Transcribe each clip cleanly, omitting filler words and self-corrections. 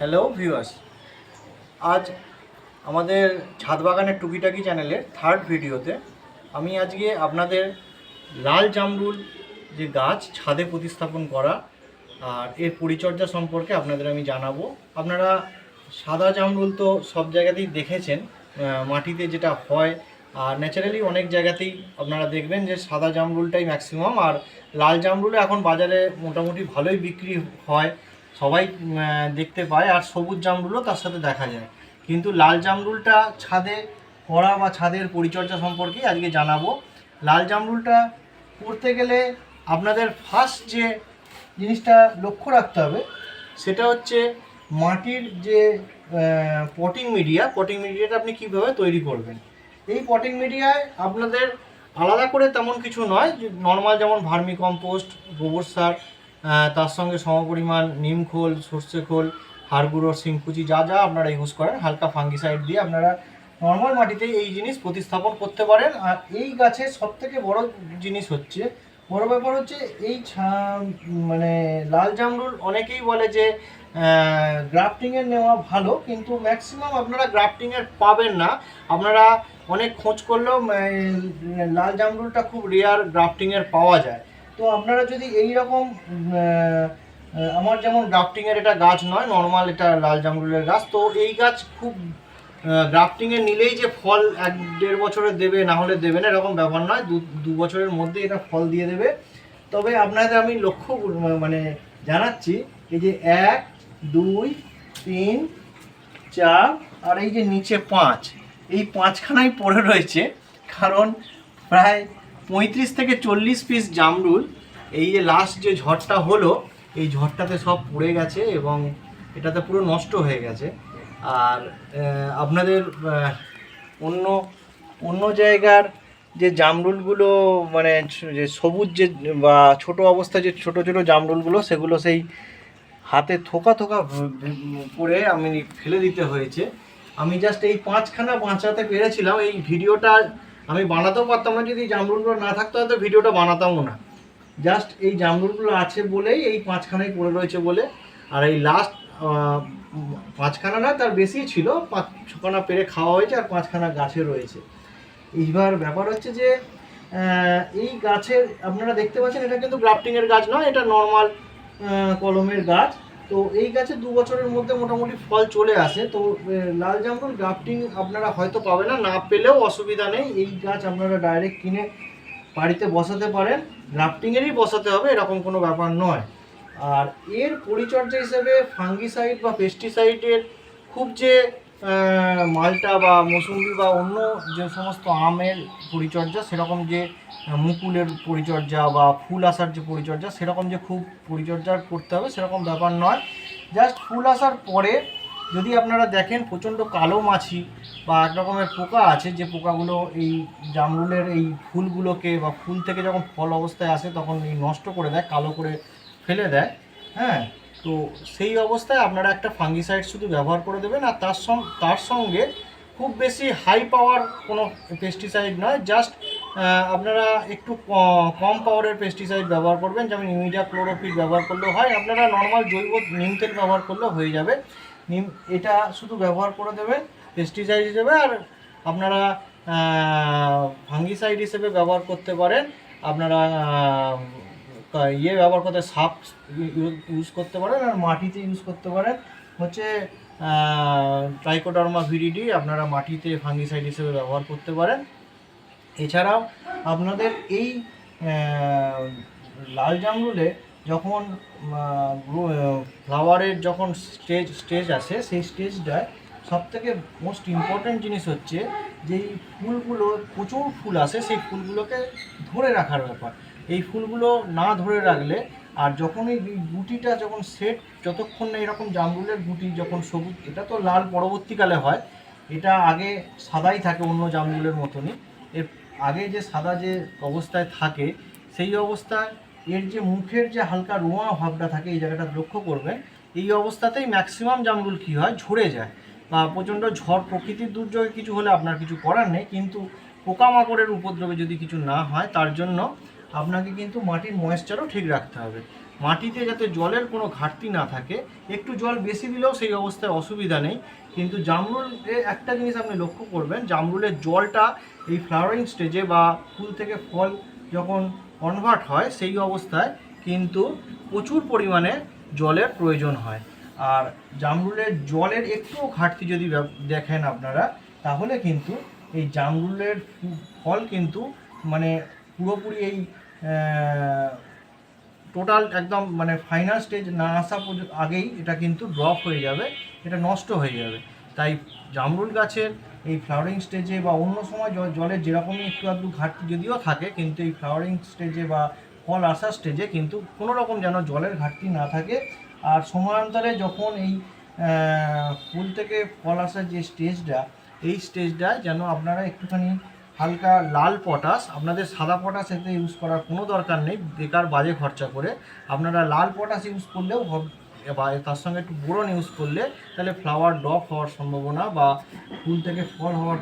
Hello viewers, আজ আমাদের ছাদ বাগানের টুকিটাকি চ্যানেলের থার্ড ভিডিওতে আমি আজকে আপনাদের লাল জামরুল যে গাছ ছাদে প্রতিস্থাপন করা আর এর পরিচর্যা সম্পর্কে আপনাদের আমি জানাবো। আপনারা সাদা জামরুল তো সব জায়গাতেই দেখেছেন, মাটিতে যেটা হয়, আর ন্যাচারালি অনেক জায়গাতেই আপনারা দেখবেন যে সাদা জামরুলটাই ম্যাক্সিমাম, আর লাল জামরুল এখন বাজারে মোটামুটি ভালোই বিক্রি হয়, সবাই দেখতে পায়, আর সবুজ জামরুলও তার সাথে দেখা যায়। কিন্তু লাল জামরুলটা ছাদে করা বা ছাদের পরিচর্যা সম্পর্কে আজকে জানাবো। লাল জামরুলটা করতে গেলে আপনাদের ফার্স্ট যে জিনিসটা লক্ষ্য রাখতে হবে সেটা হচ্ছে মাটির যে পটিং মিডিয়াটা আপনি কীভাবে তৈরি করবেন। এই পটিং মিডিয়ায় আপনাদের আলাদা করে তেমন কিছু নয়, নর্মাল যেমন ভার্মি কম্পোস্ট, গোবর সার, তার সঙ্গে সমপরিমাণ নিম খোল, সর্ষে খোল, হাড় গুঁড়ো, শিংকুচি যা যা আপনারা ইউজ করেন, হালকা ফাঙ্গিসাইড দিয়ে আপনারা নর্মাল মাটিতে এই জিনিস প্রতিস্থাপন করতে পারেন। আর এই গাছের সবথেকে বড় জিনিস হচ্ছে, বড় ব্যাপার হচ্ছে এই মানে লাল জামরুল অনেকেই বলে যে গ্রাফটিংয়ের নেওয়া ভালো, কিন্তু ম্যাক্সিমাম আপনারা গ্রাফটিংয়ের পাবেন না। আপনারা অনেক খোঁজ করলেও লাল জামরুলটা খুব রেয়ার গ্রাফটিংয়ের পাওয়া যায়। তো আপনারা যদি এই রকম আমার যেমন গ্রাফটিংয়ের এটা গাছ নয়, নর্মাল এটা লাল জামরুলের গাছ, তো এই গাছ খুব গ্রাফটিংয়ে নিলেই যে ফল 1-1.5 বছরে দেবে, না হলে দেবে না এরকম ব্যাপার নয়, 2 বছরের মধ্যে এটা ফল দিয়ে দেবে। তবে আপনাদের আমি লক্ষ্য মানে জানাচ্ছি, এই যে 1, 2, 3, 4 আর এই যে নিচে 5, এই 5খানাই পড়ে রয়েছে, কারণ প্রায় 35 থেকে 40 পিস জামরুল এই যে লাস্ট যে ঝড়টা হলো, এই ঝড়টাতে সব পড়ে গেছে এবং এটাতে পুরো নষ্ট হয়ে গেছে। আর আপনাদের অন্য অন্য জায়গার যে জামরুলগুলো মানে যে সবুজ যে বা ছোট অবস্থায় যে ছোট ছোট জামরুলগুলো, সেগুলো সেই হাতে থোকা থোকা করে আমি ফেলে দিতে হয়েছে। আমি জাস্ট এই 5খানা বাঁচাতে পেরেছিলাম। এই ভিডিওটা আমি বানাতেও পারতাম না, যদি জামরুলগুলো না থাকতো হয়তো ভিডিওটা বানাতামও না। জাস্ট এই জামরুলগুলো আছে বলেই এই 5খানাই পড়ে রয়েছে বলে। আর এই লাস্ট 5খানা না, তার বেশি ছিল, 5-6খানা পেরে খাওয়া হয়েছে, আর 5খানা গাছে রয়েছে। এইবার ব্যাপার হচ্ছে যে এই গাছের আপনারা দেখতে পাচ্ছেন, এটা কিন্তু গ্রাফটিংয়ের গাছ নয়, এটা নর্মাল কলমের গাছ। তো এই গাছে 2 বছরের মধ্যে মোটামুটি ফল চলে আসে। তো লাল জামরুল গ্রাফটিং আপনারা হয়তো পাবে না, না পেলেও অসুবিধা নেই, এই গাছ আপনারা ডাইরেক্ট কিনে বাড়িতে বসাতে পারেন। গ্রাফটিংয়েরই বসাতে হবে এরকম কোনো ব্যাপার নয়। আর এর পরিচর্যা হিসেবে ফাঙ্গিসাইড বা পেস্টিসাইডের খুব যে মালটা বা মৌসুম্বি বা অন্য যে সমস্ত আমের পরিচর্যা, সেরকম যে মুকুলের পরিচর্যা বা ফুল আসার যে পরিচর্যা, সেরকম যে খুব পরিচর্যা করতে হবে সেরকম ব্যাপার নয়। জাস্ট ফুল আসার পরে যদি আপনারা দেখেন প্রচণ্ড কালো মাছি বা এক রকমের পোকা আছে, যে পোকাগুলো এই জামরুলের এই ফুলগুলোকে বা ফুল থেকে যখন ফল অবস্থায় আসে তখন এই নষ্ট করে দেয়, কালো করে ফেলে দেয়। হ্যাঁ, তো সেই অবস্থায় আপনারা একটা ফাঙ্গিসাইড শুধু ব্যবহার করে দেবেন। আর তার সঙ্গে খুব বেশি হাই পাওয়ার কোনো পেস্টিসাইড নয়, জাস্ট আপনারা একটু কম পাওয়ারের পেস্টিসাইড ব্যবহার করবেন, যেমন ইমিডাক্লোরোপিড ব্যবহার করলেও হয়। আপনারা নর্মাল জৈব নিম তেল ব্যবহার করলেও হয়ে যাবে। এটা শুধু ব্যবহার করে দেবেন পেস্টিসাইড হিসেবে। আর আপনারা ফাঙ্গিসাইড হিসেবে ব্যবহার করতে পারেন, আপনারা ব্যবহার করতে সাপ ইউজ করতে পারেন, আর মাটিতে ইউজ করতে পারেন হচ্ছে ট্রাইকোডার্মা ভিরিডি, আপনারা মাটিতে ফাঙ্গিসাইড হিসেবে ব্যবহার করতে পারেন। এছাড়াও আপনাদের এই লাল জামরুলে যখন ফ্লাওয়ারের যখন স্টেজ আসে, সেই স্টেজটায় সবথেকে মোস্ট ইম্পর্ট্যান্ট জিনিস হচ্ছে যে এই ফুলগুলো প্রচুর ফুল আসে, সেই ফুলগুলোকে ধরে রাখার ব্যাপার। এই ফুলগুলো না ধরে রাখলে, আর যখন এই গুটিটা যখন সেট, যতক্ষণ না এরকম জামরুলের গুটি যখন সবুজ, এটা তো লাল পরবর্তীকালে হয়, এটা আগে সাদাই থাকে অন্য জামরুলের মতনই। এর আগে যে সাদা যে অবস্থায় থাকে, সেই অবস্থায় এর যে মুখের যে হালকা রোঁয়া ভাবটা থাকে, এই জায়গাটা লক্ষ্য করবেন, এই অবস্থাতেই ম্যাক্সিমাম জামরুল কী হয়, ঝরে যায়। বা প্রচণ্ড ঝড় প্রকৃতির দুর্যোগে কিছু হলে আপনার কিছু করার নেই, কিন্তু পোকামাকড়ের উপদ্রবে যদি কিছু না হয়, তার জন্য আপনাকে কিন্তু মাটির ময়েশ্চারও ঠিক রাখতে হবে। মাটিতে যাতে জলের কোনো ঘাটতি না থাকে। একটু জল বেশি দিলেও সেই অবস্থায় অসুবিধা নেই, কিন্তু জামরুলে একটা জিনিস আপনি লক্ষ্য করবেন, জামরুলের জলটা এই ফ্লাওয়ারিং স্টেজে বা ফুল থেকে ফল যখন কনভার্ট হয় সেই অবস্থায় কিন্তু প্রচুর পরিমাণে জলের প্রয়োজন হয়। আর জামরুলের জলের একটুও ঘাটতি যদি দেখেন আপনারা, তাহলে কিন্তু এই জামরুলের ফল কিন্তু মানে পুরোপুরি এই টোটাল একদম মানে ফাইনাল স্টেজ না আসা আগেই এটা কিন্তু ড্রপ হয়ে যাবে, এটা নষ্ট হয়ে যাবে। তাই জামরুল গাছের এই ফ্লাওয়ারিং স্টেজে বা অন্য সময় জলের যেরকমই একটু আধটু ঘাটতি যদিও থাকে, কিন্তু এই ফ্লাওয়ারিং স্টেজে বা ফল আসার স্টেজে কিন্তু কোনো রকম যেন জলের ঘাটতি না থাকে। আর সময়ান্তরে যখন এই ফুল থেকে ফল আসার যে স্টেজটা, এই স্টেজটায় যেন আপনারা একটুখানি হালকা লাল পটাশ, আপনাদের সাদা পটাশ এতে ইউজ করার কোনো দরকার নেই বেকার বাজে খরচা করে। আপনারা লাল পটাশ ইউজ করলেও বা তার সঙ্গে একটু বোরন ইউজ করলে তাহলে ফ্লাওয়ার ড্রপ হওয়ার সম্ভাবনা বা ফুল থেকে ফল হওয়ার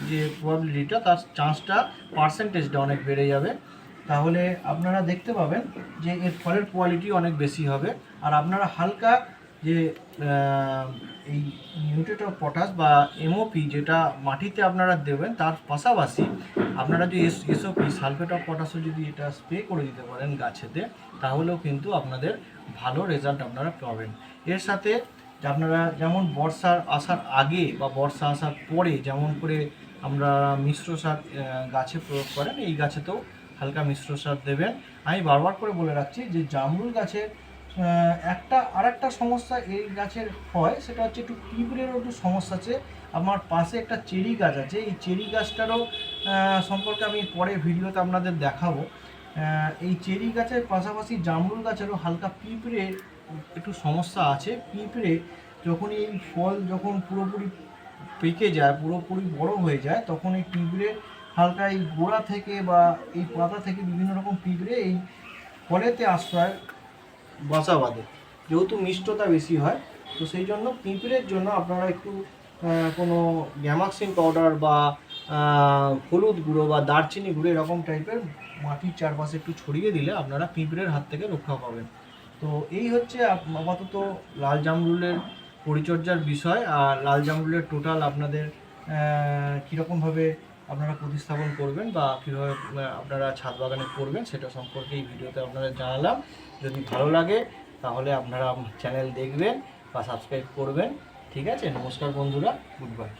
যে প্রবাবিলিটিটা, তার চান্সটা, পার্সেন্টেজটা অনেক বেড়ে যাবে। তাহলে আপনারা দেখতে পাবেন যে এর ফলের কোয়ালিটি অনেক বেশি হবে। আর আপনারা হালকা যে এই নিউট্রেট অফ পটাশ বা এমওপি যেটা মাটিতে আপনারা দেবেন, তার পাশাপাশি আপনারা যে এসওপি সালফেট অফ পটাশও যদি এটা স্প্রে করে দিতে পারেন গাছেতে, তাহলেও কিন্তু আপনাদের ভালো রেজাল্ট আপনারা পাবেন। এর সাথে আপনারা যেমন বর্ষার আসার আগে বা বর্ষা আসার পরে যেমন করে আমরা মিশ্র সার গাছে প্রয়োগ করেন, এই গাছেতেও হালকা মিশ্র সার দেবেন। আমি বারবার করে বলে রাখছি যে জামরুল গাছের আরেকটা সমস্যা এই গাছের হয়, সেটা হচ্ছে একটু পিঁপড়েরও একটু সমস্যা আছে। আমার পাশে একটা চেরি গাছ আছে, এই চেরি গাছটারও সম্পর্কে আমি পরে ভিডিওতে আপনাদের দেখাবো। এই চেরি গাছের পাশাপাশি জামরুল গাছেরও হালকা পিঁপড়ে একটু সমস্যা আছে। পিঁপড়ে যখন এই ফল যখন পুরোপুরি পেকে যায়, পুরোপুরি বড় হয়ে যায়, তখন এই পিঁপড়ে হালকা এই গোড়া থেকে বা এই পাতা থেকে বিভিন্ন রকম পিঁপড়ে এই ফলেতে আশ্রয় বাসা বাঁধে, যেহেতু মিষ্টতা বেশি হয়। তো সেই জন্য পিঁপড়ের জন্য আপনারা একটু কোনো গ্যামাক্সিন পাউডার বা হলুদ গুঁড়ো বা দারচিনি গুঁড়ো এরকম টাইপের মাটির চারপাশে একটু ছড়িয়ে দিলে আপনারা পিঁপড়ের হাত থেকে রক্ষা পাবেন। তো এই হচ্ছে আপাতত লাল জামরুলের পরিচর্যার বিষয়। আর লাল জামরুলের টোটাল আপনাদের কীরকমভাবে আপনারা প্রতিস্থাপন করবেন বা কীভাবে আপনারা ছাদ বাগানে করবেন সেটা সম্পর্কে এই ভিডিওতে আপনাদের জানালাম। যদি ভালো লাগে তাহলে আপনারা চ্যানেল দেখবেন বা সাবস্ক্রাইব করবেন। ঠিক আছে, নমস্কার বন্ধুরা, গুড বাই।